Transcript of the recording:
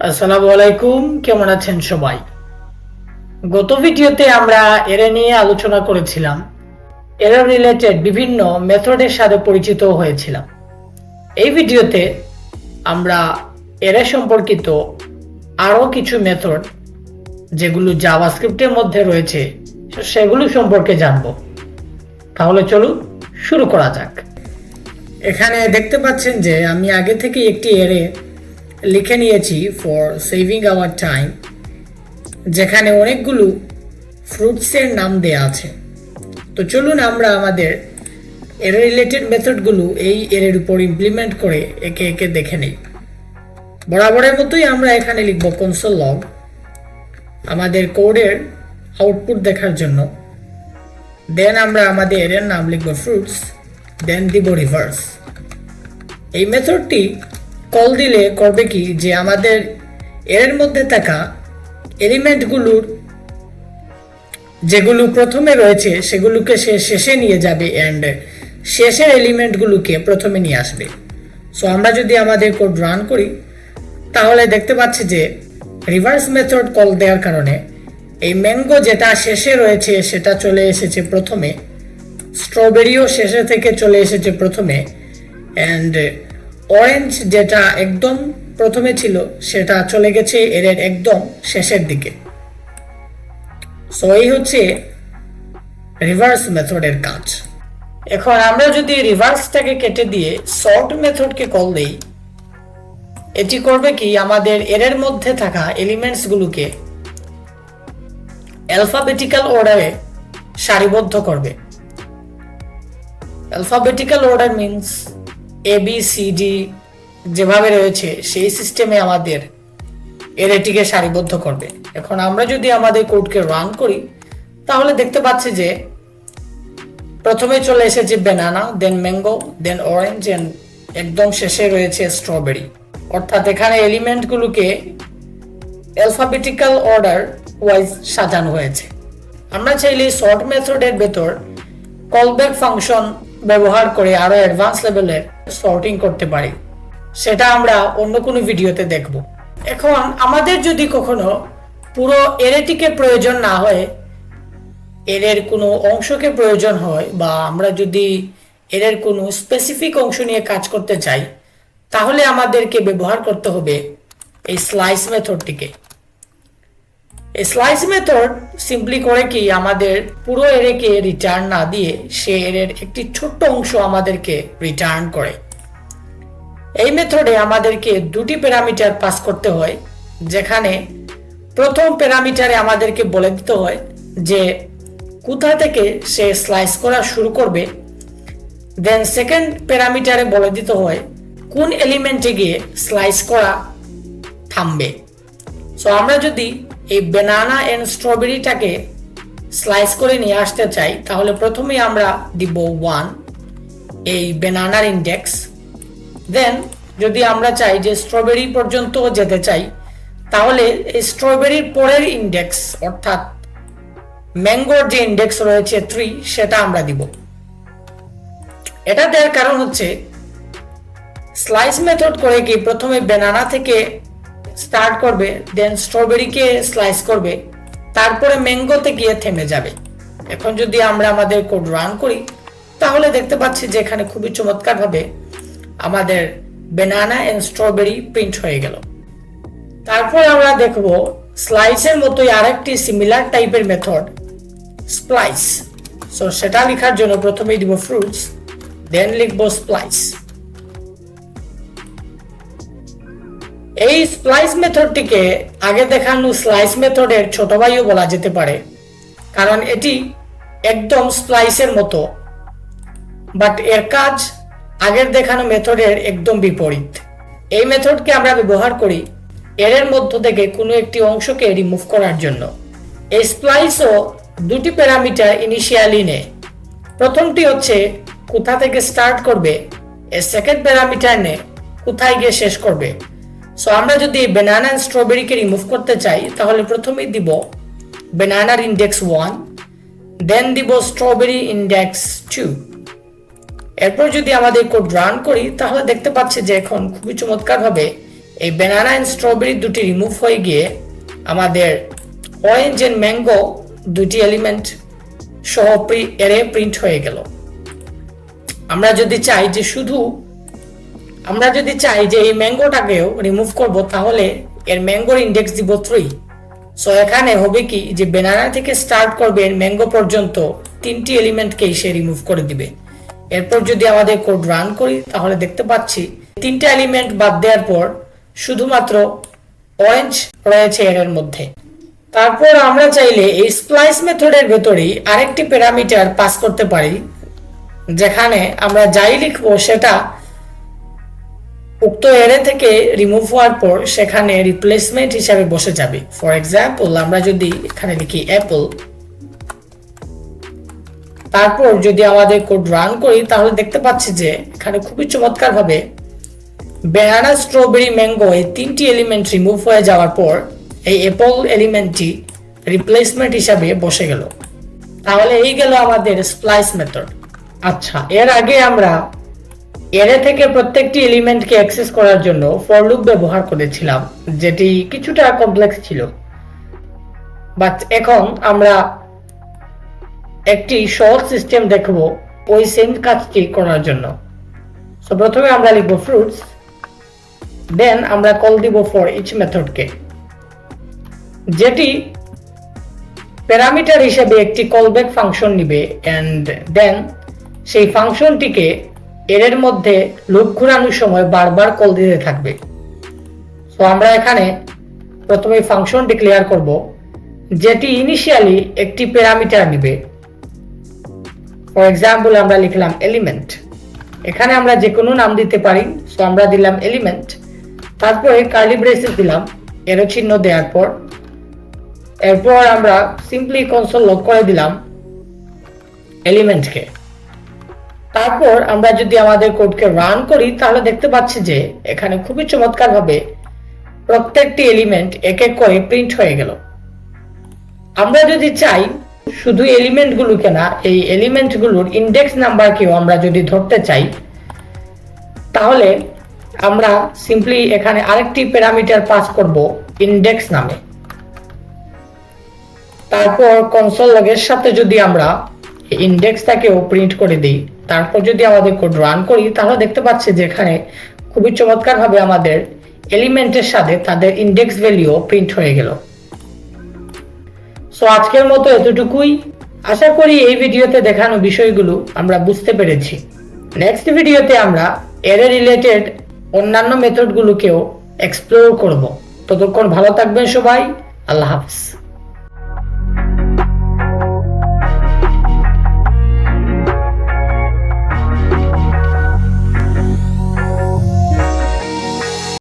আসসালামু আলাইকুম, কেমন আছেন সবাই? গত ভিডিওতে আমরা এরে নিয়ে আলোচনা করেছিলাম। এরর রিলেটেড বিভিন্ন মেথডের সাথে পরিচিত হয়েছিলাম। এই ভিডিওতে আমরা এরে সম্পর্কিত আরও কিছু মেথড যেগুলো জাভাস্ক্রিপ্টের মধ্যে রয়েছে সেগুলো সম্পর্কে জানব। তাহলে চলুন শুরু করা যাক। এখানে দেখতে পাচ্ছেন যে আমি আগে থেকে একটি এরে লিখে নিয়েছি ফর সেভিং আওয়ার টাইম, যেখানে অনেকগুলো ফ্রুটসের নাম দেয়া আছে। তো চলুন আমরা আমাদের এর রিলেটেড মেথডগুলো এই এর উপর ইমপ্লিমেন্ট করে একে একে দেখে নেই। বরাবরের মতোই আমরা এখানে লিখব কনসোল লগ আমাদের কোডের আউটপুট দেখার জন্য। দেন আমরা আমাদের এর নাম লিখব ফ্রুটস, দেন দিব রিভার্স। এই মেথডটি কল দিলে করবে কি, যে আমাদের এর মধ্যে থাকা এলিমেন্টগুলোর যেগুলো প্রথমে রয়েছে সেগুলোকে সে শেষে নিয়ে যাবে অ্যান্ড শেষের এলিমেন্টগুলোকে প্রথমে নিয়ে আসবে। সো আমরা যদি আমাদের কোড রান করি তাহলে দেখতে পাচ্ছি যে রিভার্স মেথড কল দেওয়ার কারণে এই ম্যাঙ্গো যেটা শেষে রয়েছে সেটা চলে এসেছে প্রথমে, স্ট্রবেরিও শেষে থেকে চলে এসেছে প্রথমে, অ্যান্ড অরেঞ্জ যেটা একদম প্রথমে ছিল সেটা চলে গেছে এর একদম শেষের দিকে। সো এই হচ্ছে রিভার্স মেথডের কাজ। এখন আমরা যদি রিভার্সটাকে কেটে দিয়ে সর্ট মেথডকে কল দেই, এটি করবে কি, আমাদের এর মধ্যে থাকা এলিমেন্টসগুলোকে অ্যালফাবেটিক্যাল অর্ডারে সারিবদ্ধ করবে। অ্যালফাবেটিক্যাল অর্ডার মিন্স ABCD যেভাবে রয়েছে সেই সিস্টেমে আমাদের এটিকে সারিবদ্ধ করবে। এখন আমরা যদি আমাদের কোডকে রান করি তাহলে দেখতে পাচ্ছি যে প্রথমে চলে এসেছে banana, then mango, then orange, and একদম শেষে রয়েছে স্ট্রবেরি। অর্থাৎ এখানে এলিমেন্টগুলোকে অ্যালফাবেটিক্যাল অর্ডার ওয়াইজ সাজানো হয়েছে। আমরা চাইলে সর্ট মেথডের ভেতর কলব্যাক ফাংশন ব্যবহার করে আরো অ্যাডভান্স লেভেলের সর্টিং করতে পারি, সেটা আমরা অন্য কোনো ভিডিওতে দেখব। এখন আমাদের যদি কখনো পুরো এরেটিকে প্রয়োজন না হয়, এর কোনো অংশকে প্রয়োজন হয়, বা আমরা যদি এর কোনো স্পেসিফিক অংশ নিয়ে কাজ করতে চাই, তাহলে আমাদেরকে ব্যবহার করতে হবে এই স্লাইস মেথডটিকে। এই স্লাইস মেথড সিম্পলি করে কি, আমাদের পুরো এরেকে রিটার্ন না দিয়ে সে এর একটি ছোট্ট অংশ আমাদেরকে রিটার্ন করে। এই মেথডে আমাদেরকে দুটি প্যারামিটার পাস করতে হয়, যেখানে প্রথম প্যারামিটারে আমাদেরকে বলে দিতে হয় যে কোথা থেকে সে স্লাইস করা শুরু করবে, দেন সেকেন্ড প্যারামিটারে বলে দিতে হয় কোন এলিমেন্টে গিয়ে স্লাইস করা থামবে। সো আমরা যদি এই ব্যানানা এন্ড স্ট্রবেরিটাকে স্লাইস করে নিয়ে আসতে চাই তাহলে প্রথমেই আমরা দিব 1 এই ব্যানানার ইন্ডেক্স। দেন যদি আমরা চাই যে স্ট্রবেরি পর্যন্ত যেতে চাই তাহলে এই স্ট্রবেরির পরের ইন্ডেক্স অর্থাৎ ম্যাঙ্গোর যে ইন্ডেক্স রয়েছে 3 সেটা আমরা দিব। এটা দেওয়ার কারণ হচ্ছে স্লাইস মেথড করে কি প্রথমে ব্যানানা থেকে স্টার্ট করবে, দেন স্ট্রবেরিকে স্লাইস করবে, তারপরে ম্যাঙ্গোতে গিয়ে থেমে যাবে। এখন যদি আমরা আমাদের কোড রান করি তাহলে দেখতে পাচ্ছি যে এখানে খুবই চমৎকারভাবে আমাদের ব্যানানা এন্ড স্ট্রবেরি প্রিন্ট হয়ে গেল। তারপর আমরা দেখব স্লাইসের মতোই আরেকটি সিমিলার টাইপের মেথড স্প্লাইস। সো সেটা লেখার জন্য প্রথমেই দিব ফ্রুটস, দেন লিখব স্প্লাইস। এই স্প্লাইস মেথডটিকে আগে দেখানো স্লাইস মেথডের ছোট ভাইও বলা যেতে পারে, কারণ এটি একদম স্প্লাইসের মতো, বাট এর কাজ আগের দেখানো মেথডের একদম বিপরীত। এই মেথডকে আমরা ব্যবহার করি এর মধ্য থেকে কোনো একটি অংশকে রিমুভ করার জন্য। এই স্প্লাইসও দুটি প্যারামিটার ইনিশিয়ালি নেয়। প্রথমটি হচ্ছে কোথা থেকে স্টার্ট করবে, এর সেকেন্ড প্যারামিটার নেয় কোথায় গিয়ে শেষ করবে। সো আমরা যদি ব্যানানা এন্ড স্ট্রবেরিকে রিমুভ করতে চাই তাহলে প্রথমেই দিব ব্যানানার ইন্ডেক্স 1, দেন দিব স্ট্রবেরি ইন্ডেক্স 2। এরপর যদি আমাদের কোড রান করি তাহলে দেখতে পাচ্ছি যে এখন খুবই চমৎকারভাবে এই ব্যানানা এন্ড স্ট্রবেরি দুটি রিমুভ হয়ে গিয়ে আমাদের অরেঞ্জ এন্ড ম্যাঙ্গো দুটি এলিমেন্ট সহ এরে প্রিন্ট হয়ে গেল। আমরা যদি চাই যে এই ম্যাঙ্গোটাকেও রিমুভ করব, তাহলে এর ম্যাঙ্গোর ইন্ডেক্স দিব 3। সো এখানে হবে কি যে ব্যানানা থেকে স্টার্ট করবে এর ম্যাঙ্গো পর্যন্ত 3টি এলিমেন্টকেই সে রিমুভ করে দিবে। এরপর যদি আমাদের কোড রান করি তাহলে দেখতে পাচ্ছি 3টা এলিমেন্ট বাদ দেওয়ার পর শুধুমাত্র অরেঞ্জ রয়েছে এর মধ্যে। তারপর আমরা চাইলে এই স্প্লাইস মেথডের ভেতরেই আরেকটি প্যারামিটার পাস করতে পারি, যেখানে আমরা যাই লিখবো সেটা উক্ত এরে থেকে রিমুভ হওয়ার পর সেখানে রিপ্লেসমেন্ট হিসাবে বসে যাবে। ফর এক্সাম্পল আমরা যদি এখানে লিখি অ্যাপল, তারপর যদি আমাদের কোড রান করি তাহলে দেখতে পাচ্ছি যে এখানে খুবই চমৎকার ভাবে ব্যানানা স্ট্রবেরি ম্যাঙ্গো এই 3টি এলিমেন্ট রিমুভ হয়ে যাওয়ার পর এই অ্যাপল এলিমেন্টটি রিপ্লেসমেন্ট হিসাবে বসে গেল। তাহলে এই গেল আমাদের স্প্লাইস মেথড। আচ্ছা, এর আগে আমরা এরে থেকে প্রত্যেকটি এলিমেন্টকে অ্যাক্সেস করার জন্য ফর লুপ ব্যবহার করেছিলাম, যেটি কিছুটা কমপ্লেক্স ছিল। বাট এখন আমরা একটি সহজ সিস্টেম দেখব ওই সেম কাজটি করার জন্য। সো প্রথমে আমরা লিখব ফ্রুটস, দেন আমরা কল দিব ফর ইচ মেথডকে, যেটি প্যারামিটার হিসেবে একটি কলব্যাক ফাংশন নিবে এন্ড দেন সেই ফাংশনটিকে এর মধ্যে লুপ ঘোরানোর সময় বারবার কল দিতে থাকবে। সো আমরা এখানে প্রথমে ফাংশন ডিক্লেয়ার করব, যেটি ইনিশিয়ালি একটি প্যারামিটার নিবে। ফর এক্সাম্পল আমরা লিখলাম এলিমেন্ট, এখানে আমরা যে কোনো নাম দিতে পারি। সো আমরা দিলাম এলিমেন্ট, তারপরে কার্লি ব্রেসেস দিলাম এরো চিহ্ন দেওয়ার পর। এরপর আমরা সিম্পলি কনসোল লক করে দিলাম এলিমেন্টকে। তারপর আমরা যদি আমাদের কোডকে রান করি তাহলে দেখতে পাচ্ছি যে এখানে খুবই চমৎকার ভাবে প্রত্যেকটি এলিমেন্ট এক এক করে প্রিন্ট হয়ে গেল। আমরা যদি চাই শুধু এলিমেন্টগুলোকে না, এই এলিমেন্টগুলোর ইন্ডেক্স নাম্বারকেও আমরা যদি ধরতে চাই, তাহলে আমরা সিম্পলি এখানে আরেকটি প্যারামিটার পাস করব ইন্ডেক্স নামে। তারপর কনসোল লগের সাথে যদি আমরা ইন্ডেক্সটাকেও প্রিন্ট করে দিই, তারপর যদি আমাদের কোড রান করি তাহলে দেখতে পাচ্ছি যে এখানে খুবই চমৎকার ভাবে আমাদের এলিমেন্টের সাথে তাদের ইন্ডেক্স ভ্যালু প্রিন্ট হয়ে গেল। সো আজকের মতো এতটুকুই। আশা করি এই ভিডিওতে দেখানো বিষয়গুলো আমরা বুঝতে পেরেছি। নেক্সট ভিডিওতে আমরা এরে রিলেটেড অন্যান্য মেথডগুলোকেও এক্সপ্লোর করব। ততক্ষণ ভালো থাকবেন সবাই। আল্লাহ হাফেজ।